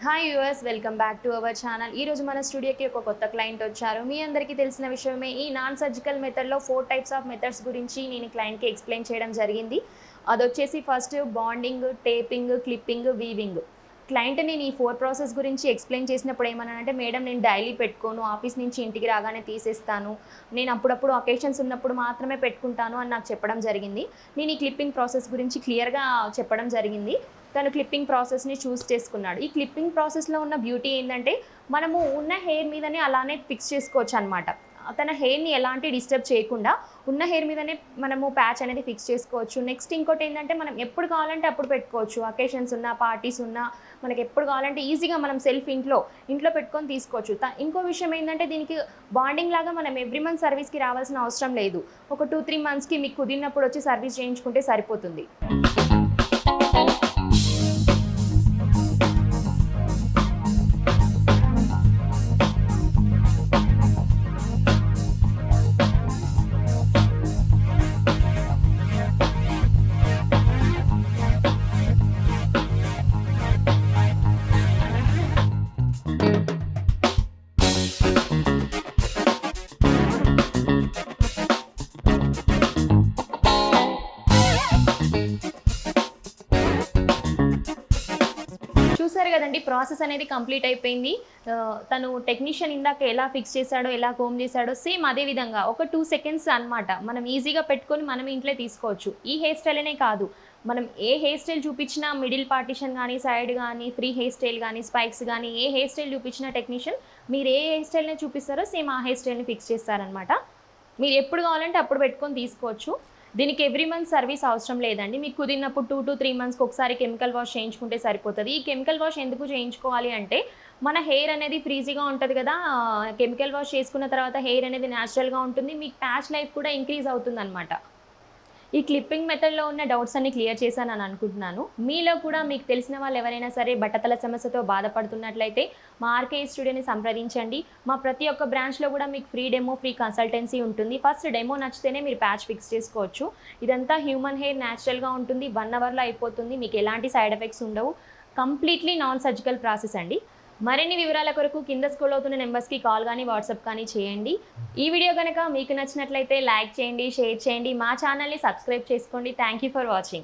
Hi US welcome back to our channel. ఈరోజు మన స్టూడియోకి ఒక కొత్త క్లయింట్ వచ్చారు. మీ అందరికీ తెలిసిన విషయమే, ఈ నాన్ సర్జికల్ మెథడ్లో 4 టైప్స్ ఆఫ్ మెథడ్స్ గురించి నేను క్లయింట్కి ఎక్స్ప్లెయిన్ చేయడం జరిగింది. అదొచ్చేసి first bonding, taping, clipping, weaving. Client నేను ఈ 4 ప్రాసెస్ గురించి ఎక్స్ప్లెయిన్ చేసినప్పుడు ఏమన్నానంటే, మేడం నేను డైలీ పెట్టుకోను, ఆఫీస్ నుంచి ఇంటికి రాగానే తీసేస్తాను, నేను అప్పుడప్పుడు అకేషన్స్ ఉన్నప్పుడు మాత్రమే పెట్టుకుంటాను అని నాకు చెప్పడం జరిగింది. నేను ఈ క్లిప్పింగ్ ప్రాసెస్ గురించి క్లియర్గా చెప్పడం జరిగింది. తను క్లిప్పింగ్ ప్రాసెస్ని చూస్ చేసుకున్నాడు. ఈ క్లిప్పింగ్ ప్రాసెస్లో ఉన్న బ్యూటీ ఏంటంటే, మనము ఉన్న హెయిర్ మీదనే అలానే ఫిక్స్ చేసుకోవచ్చు అనమాట. తన హెయిర్ని ఎలాంటి డిస్టర్బ్ చేయకుండా ఉన్న హెయిర్ మీదనే మనము ప్యాచ్ అనేది ఫిక్స్ చేసుకోవచ్చు. నెక్స్ట్ ఇంకోటి ఏంటంటే, మనం ఎప్పుడు కావాలంటే అప్పుడు పెట్టుకోవచ్చు. అకేషన్స్ ఉన్నా, పార్టీస్ ఉన్నా, మనకి ఎప్పుడు కావాలంటే ఈజీగా మనం సెల్ఫ్ ఇంట్లో పెట్టుకొని తీసుకోవచ్చు. ఇంకో విషయం ఏంటంటే, దీనికి బాండింగ్ లాగా మనం ఎవ్రీ మంత్ సర్వీస్కి రావాల్సిన అవసరం లేదు. ఒక 2-3 మంత్స్కి మీకు కుదిరినప్పుడు వచ్చి సర్వీస్ చేయించుకుంటే సరిపోతుంది. చూసారు కదండి, ప్రాసెస్ అనేది కంప్లీట్ అయిపోయింది. తను టెక్నీషియన్ ఇందాక ఎలా ఫిక్స్ చేశాడో, ఎలా కోమ్ చేశాడో సేమ్ అదే విధంగా ఒక 2 సెకండ్స్ అనమాట. మనం ఈజీగా పెట్టుకొని మనం ఇంట్లో తీసుకోవచ్చు. ఈ హెయిర్ స్టైల్ అనే కాదు, మనం ఏ హెయిర్ స్టైల్ చూపించినా, మిడిల్ పార్టిషన్ కానీ, సైడ్ కానీ, ఫ్రీ హెయిర్ స్టైల్ కానీ, స్పైక్స్ కానీ, ఏ హెయిర్ స్టైల్ చూపించిన టెక్నీషియన్ మీరు ఏ హెయిర్ స్టైల్ని చూపిస్తారో సేమ్ ఆ హెయిర్ స్టైల్ని ఫిక్స్ చేస్తారనమాట. మీరు ఎప్పుడు కావాలంటే అప్పుడు పెట్టుకొని తీసుకోవచ్చు. దీనికి ఎవ్రీ మంత్ సర్వీస్ అవసరం లేదండి. మీకు కుదిరినప్పుడు 2-3 మంత్స్కి ఒకసారి కెమికల్ వాష్ చేయించుకుంటే సరిపోతుంది. ఈ కెమికల్ వాష్ ఎందుకు చేయించుకోవాలి అంటే, మన హెయిర్ అనేది ఫ్రీజీగా ఉంటుంది కదా, కెమికల్ వాష్ చేసుకున్న తర్వాత హెయిర్ అనేది న్యాచురల్గా ఉంటుంది. మీకు ప్యాచ్ లైఫ్ కూడా ఇంక్రీజ్ అవుతుంది అనమాట. ఈ క్లిప్పింగ్ మెథడ్లో ఉన్న డౌట్స్ అన్ని క్లియర్ చేశానని అనుకుంటున్నాను. మీలో కూడా మీకు తెలిసిన వాళ్ళు ఎవరైనా సరే బట్టతల సమస్యతో బాధపడుతున్నట్లయితే మా ఆర్కే స్టూడియోని సంప్రదించండి. మా ప్రతి ఒక్క బ్రాంచ్లో కూడా మీకు ఫ్రీ డెమో, ఫ్రీ కన్సల్టెన్సీ ఉంటుంది. ఫస్ట్ డెమో నచ్చితేనే మీరు ప్యాచ్ ఫిక్స్ చేసుకోవచ్చు. ఇదంతా హ్యూమన్ హెయిర్ న్యాచురల్గా ఉంటుంది. 1 అవర్లో అయిపోతుంది. మీకు ఎలాంటి సైడ్ ఎఫెక్ట్స్ ఉండవు. కంప్లీట్లీ నాన్ సర్జికల్ ప్రాసెస్ అండి. మరిన్ని వివరాల కొరకు కింద స్క్రోల్ అవుతున్న నెంబర్స్కి కాల్ కానీ, వాట్సాప్ కానీ చేయండి. ఈ వీడియో కనుక మీకు నచ్చినట్లయితే లైక్ చేయండి, షేర్ చేయండి. మా ఛానల్ని సబ్స్క్రైబ్ చేసుకోండి. Thank you for watching.